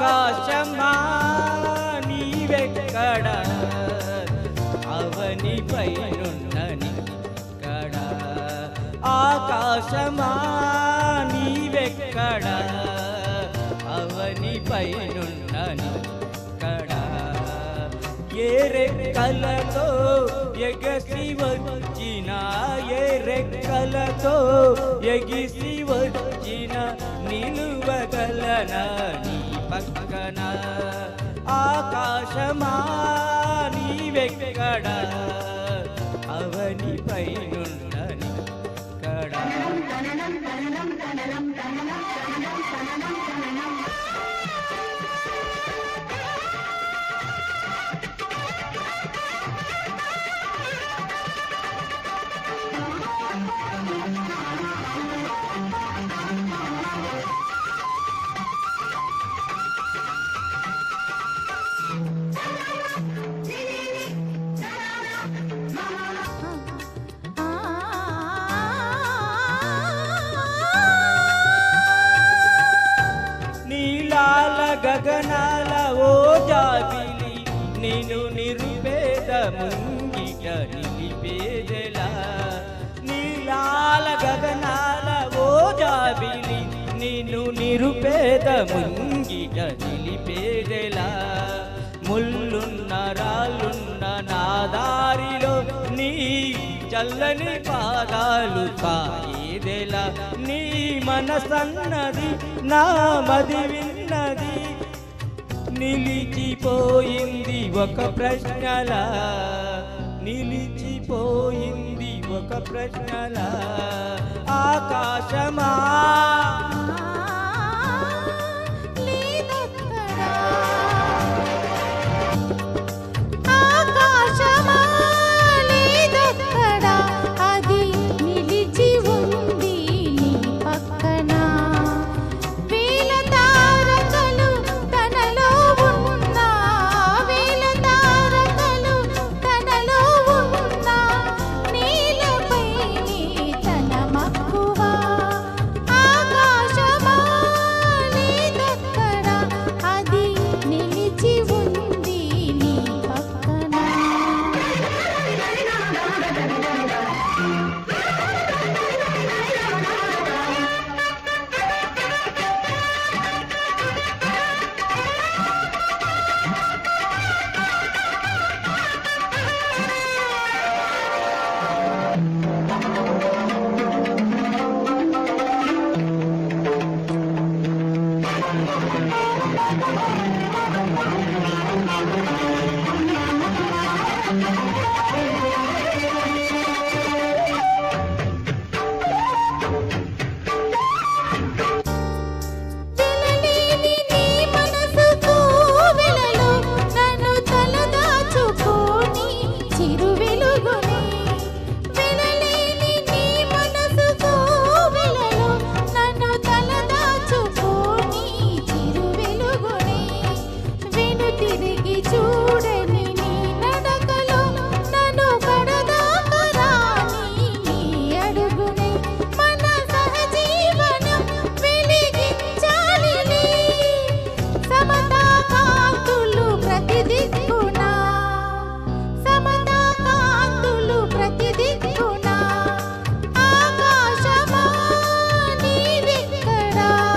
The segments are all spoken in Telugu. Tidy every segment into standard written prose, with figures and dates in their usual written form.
ఆకాశమా నీవెక్కడ అవనిపైనున్నని కడ ఆకాశమా నీవెక్కడ అవనిపైనున్నని కడ ఏ రెక్కలతో ఎగసి వచ్చిన ఏ రెక్కలతో ఎగిసి వచ్చిన నిలువగలన నీ పక్కన ఆకాశమా నీవెక్కడ అవనిపైనున్నని కడ గగనాల ఓ జాబిలి నిన్ను నిరుపేద ముంగిట నిలిపేదెలా నీలాల గగనాల ఓ జాబిలి నిన్ను నిరుపేద ముంగిట నిలిపేదెలా ముళ్ళున్న రాళ్ళున్న నా దారిలో నీ చల్లని పాదాలు సాయేదెలా నీ మనసన్నది నా మది విన్నది నిలిచిపోయింది ఒక ప్రశ్నలా నిలిచిపోయింది ఒక ప్రశ్నలా ఆకాశమా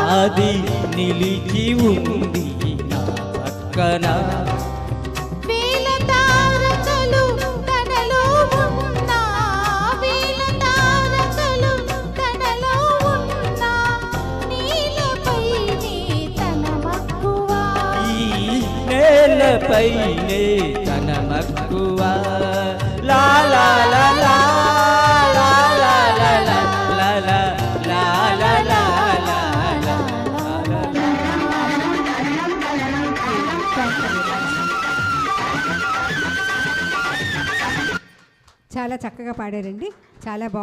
అది నిలిచి ఉంది నా పక్కన వేల తారకలు తనలో ఉన్నా వేల తారకలు తనలో ఉన్నా నీలపైనే తన మక్కువ ఈ నేలపైనే తన మక్కువ లా లా లా లా చాలా చక్కగా పాడారండి. చాలా బాగుంది.